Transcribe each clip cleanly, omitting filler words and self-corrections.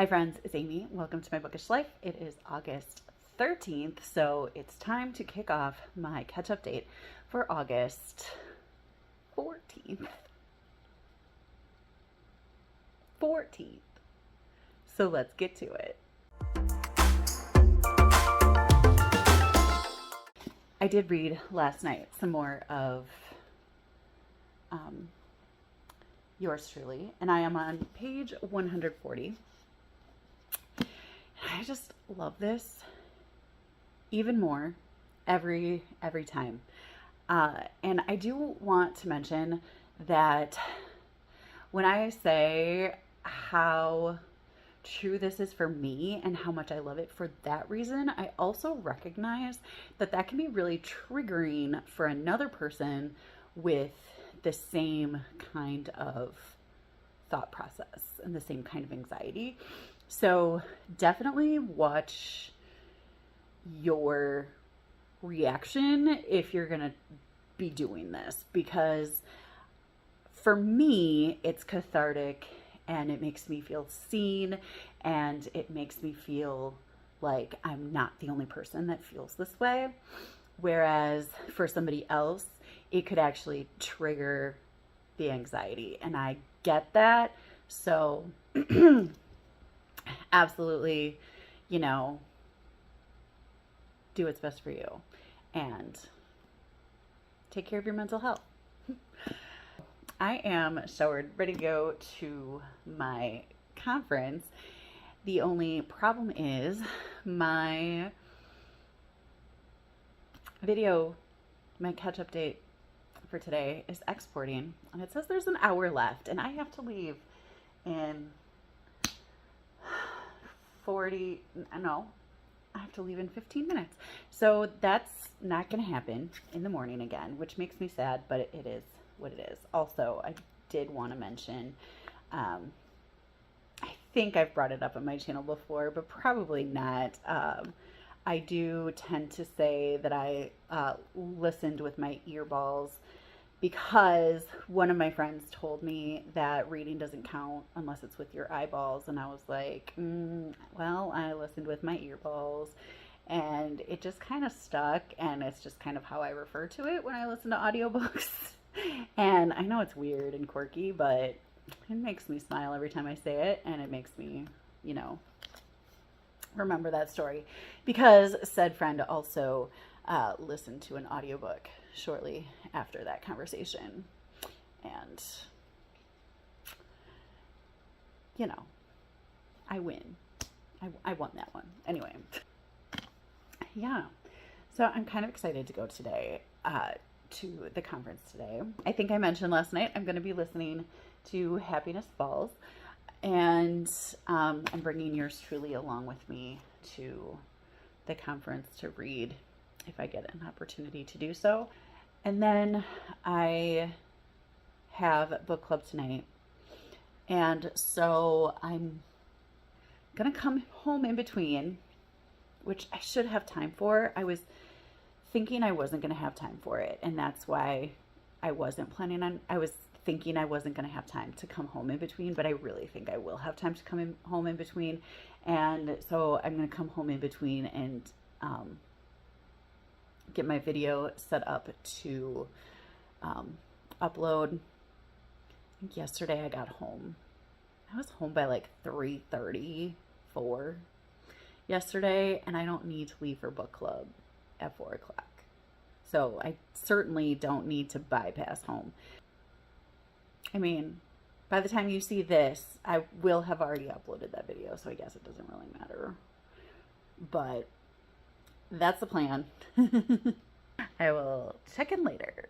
Hi friends, it's Amy. Welcome to my bookish life. It is August 13th, so it's time to kick off my catch-up date for August 14th. So let's get to it. I did read last night some more of yours truly, and I am on page 140. I just love this even more every time. And I do want to mention that when I say how true this is for me and how much I love it for that reason, I also recognize that that can be really triggering for another person with the same kind of thought process and the same kind of anxiety. So definitely watch your reaction if you're going to be doing this, because for me, it's cathartic and it makes me feel seen, and it makes me feel like I'm not the only person that feels this way. Whereas for somebody else, it could actually trigger the anxiety, and I get that. So absolutely, do what's best for you and take care of your mental health. I am showered, ready to go to my conference. The only problem is my video, my catch-up date for today is exporting, and it says there's an hour left, and I have to leave in I have to leave in 15 minutes. So that's not going to happen in the morning again, which makes me sad, but it is what it is. Also, I did want to mention, I think I've brought it up on my channel before, but probably not. I do tend to say that I listened with my earballs, because one of my friends told me that reading doesn't count unless it's with your eyeballs. And I was like, well, I listened with my earballs, and it just kind of stuck. And it's just kind of how I refer to it when I listen to audiobooks. And I know it's weird and quirky, but it makes me smile every time I say it. And it makes me, remember that story, because said friend also listened to an audiobook shortly after that conversation, and I win. I won that one anyway. Yeah, so I'm kind of excited to go today to the conference today. I think I mentioned last night I'm going to be listening to Happiness Falls, and I'm bringing yours truly along with me to the conference to read if I get an opportunity to do so. And then I have book club tonight, and so I'm gonna come home in between, which I should have time for. I was thinking I wasn't gonna have time for it, and that's why I wasn't planning on, I was thinking I wasn't going to have time to come home in between, but I really think I will have time to come home in between. And so I'm going to come home in between and get my video set up to upload. I think yesterday I got home. I was home by like 3:34 yesterday, and I don't need to leave for book club at 4 o'clock. So I certainly don't need to bypass home. I mean, by the time you see this, I will have already uploaded that video, so I guess it doesn't really matter. But that's the plan. I will check in later.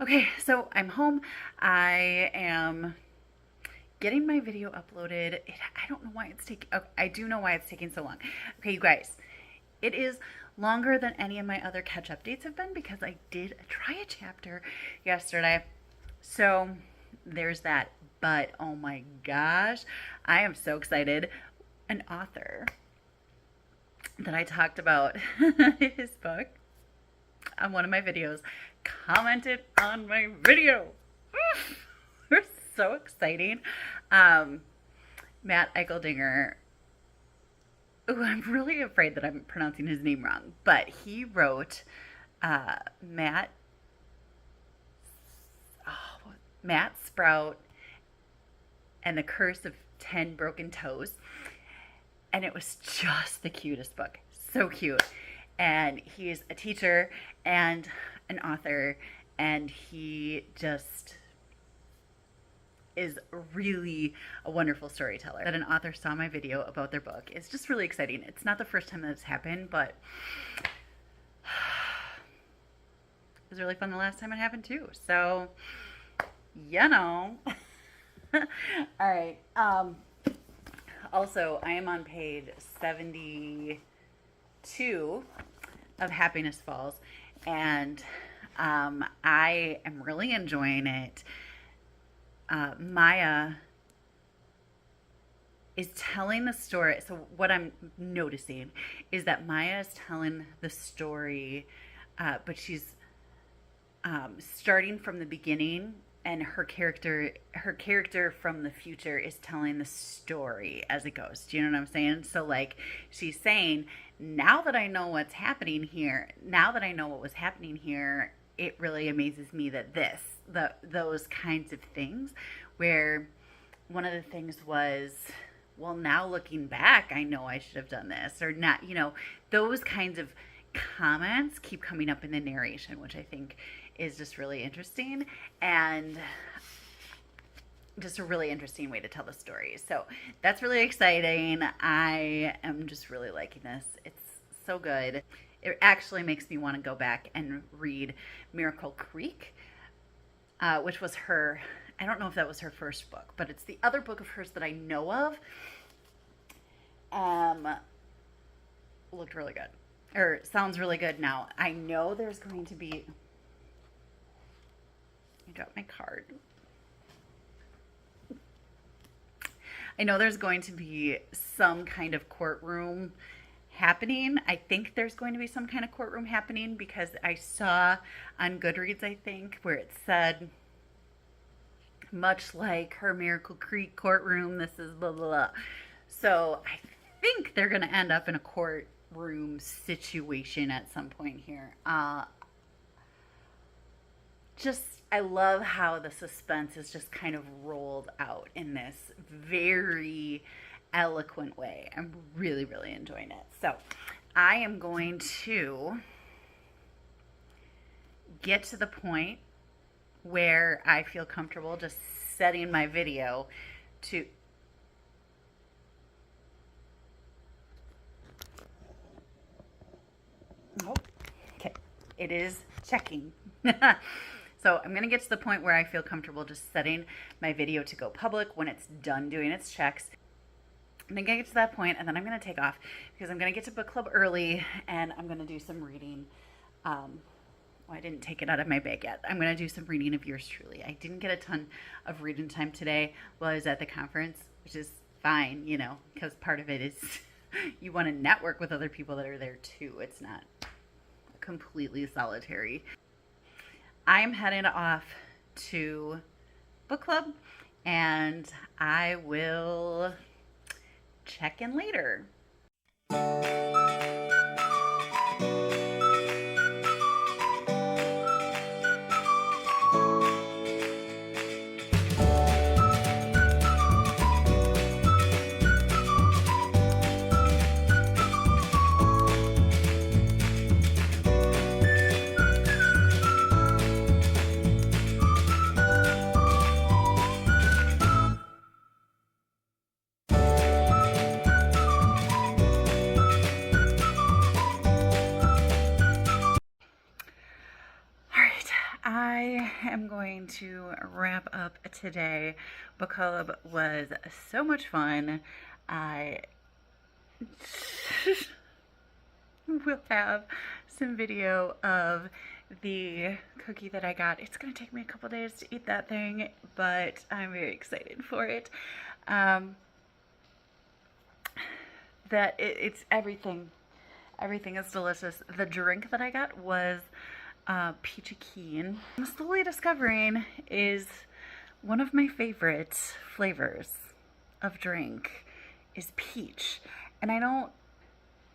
Okay, so I'm home. I am getting my video uploaded. I don't know why it's taking, oh, I do know why it's taking so long. Okay, you guys, it is longer than any of my other catch updates have been because I did try a chapter yesterday. So there's that. But oh my gosh, I am so excited. An author that I talked about his book on one of my videos commented on my video. We're so exciting. Matt Eicheldinger. Ooh, I'm really afraid that I'm pronouncing his name wrong, but he wrote Matt Sprout and the Curse of 10 Broken Toes. And it was just the cutest book. So cute. And he is a teacher and an author, and he just is really a wonderful storyteller. That an author saw my video about their book is just really exciting. It's not the first time that it's happened, but it was really fun the last time it happened too. So, you know. All right. Also, I am on page 72 of Happiness Falls, and I am really enjoying it. Maya is telling the story. So what I'm noticing is that Maya is telling the story, but she's starting from the beginning, and her character from the future is telling the story as it goes. Do you know what I'm saying? So like she's saying, now that I know what's happening here, now that I know what was happening here, it really amazes me that those kinds of things, where one of the things was, well, now looking back, I know I should have done this, or not, those kinds of comments keep coming up in the narration, which I think is just really interesting, and just a really interesting way to tell the story. So that's really exciting. I am just really liking this. It's so good. It actually makes me want to go back and read Miracle Creek, which was her, I don't know if that was her first book, but it's the other book of hers that I know of. Looked really good, or sounds really good. Now, I know there's going to be, I dropped my card. I know there's going to be some kind of courtroom happening. I think there's going to be some kind of courtroom happening because I saw on Goodreads, I think, where it said, much like her Miracle Creek courtroom, this is blah, blah, blah. So I think they're going to end up in a courtroom situation at some point here. I love how the suspense is just kind of rolled out in this very eloquent way. I'm really, really enjoying it. So I am going to get to the point where I feel comfortable just setting my video to okay, it is checking. So I'm going to get to the point where I feel comfortable just setting my video to go public when it's done doing its checks. I'm going to get to that point, and then I'm going to take off because I'm going to get to book club early, and I'm going to do some reading. Well, I didn't take it out of my bag yet. I'm going to do some reading of yours truly. I didn't get a ton of reading time today while I was at the conference, which is fine, because part of it is you want to network with other people that are there too. It's not completely solitary. I am heading off to book club, and I will check in later. I am going to wrap up today. Book club was so much fun. will have some video of the cookie that I got. It's gonna take me a couple days to eat that thing, but I'm very excited for it. It's everything. Everything is delicious. The drink that I got was peachy keen. I'm slowly discovering is one of my favorite flavors of drink is peach. And I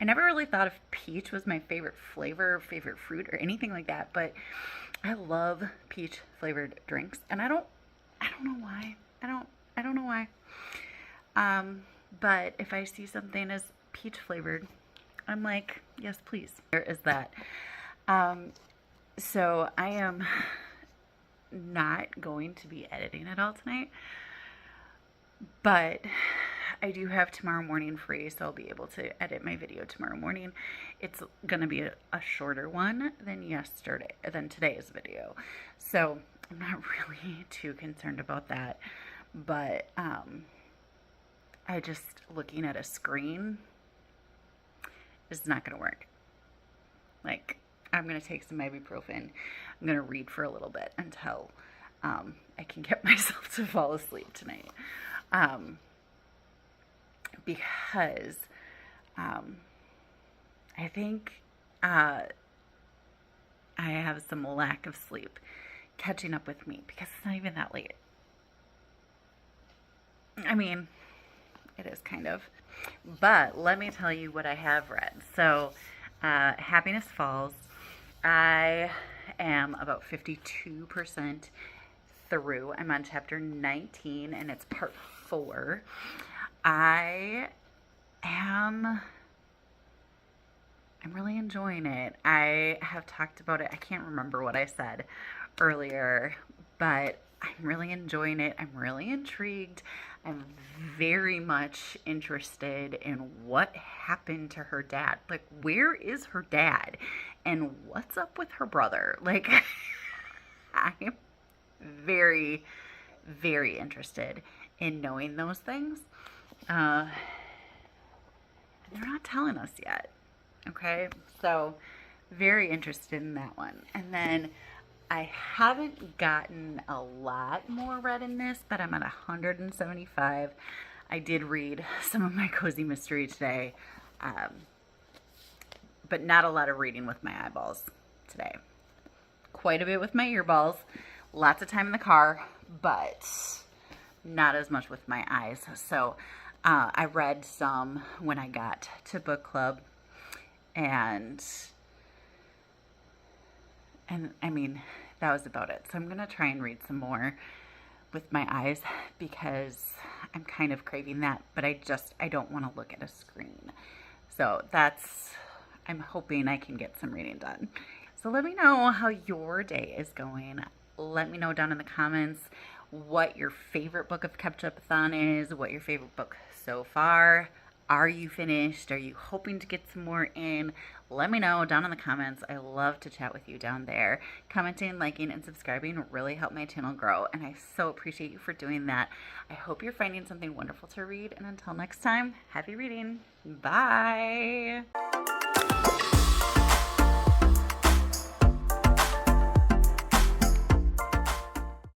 never really thought of peach was my favorite flavor, favorite fruit, or anything like that, but I love peach flavored drinks, and I don't know why. I don't know why. But if I see something as peach flavored, I'm like, yes, please. There is that. So I am not going to be editing it all tonight, but I do have tomorrow morning free, so I'll be able to edit my video tomorrow morning. It's gonna be a shorter one than today's video, so I'm not really too concerned about that. But I just looking at a screen is not gonna work. Like, I'm gonna take some ibuprofen. I'm gonna read for a little bit until I can get myself to fall asleep tonight. Because I think I have some lack of sleep catching up with me, because it's not even that late. I mean, it is kind of. But let me tell you what I have read. So, Happiness Falls, I am about 52% through. I'm on chapter 19, and it's part 4. I'm really enjoying it. I have talked about it. I can't remember what I said earlier, but I'm really enjoying it. I'm really intrigued. I'm very much interested in what happened to her dad. Like, where is her dad? And what's up with her brother? Like, I'm very, very interested in knowing those things. They're not telling us yet. Okay, so very interested in that one. And then I haven't gotten a lot more read in this, but I'm at 175. I did read some of my cozy mystery today, but not a lot of reading with my eyeballs today. Quite a bit with my earballs, lots of time in the car, but not as much with my eyes. So I read some when I got to book club, and I mean, that was about it. So I'm going to try and read some more with my eyes, because I'm kind of craving that, but I don't want to look at a screen. So I'm hoping I can get some reading done. So let me know how your day is going. Let me know down in the comments what your favorite book of Ketchupathon is, what your favorite book so far. Are you finished? Are you hoping to get some more in? Let me know down in the comments. I love to chat with you down there. Commenting, liking, and subscribing really help my channel grow, and I so appreciate you for doing that. I hope you're finding something wonderful to read, and until next time, happy reading. Bye!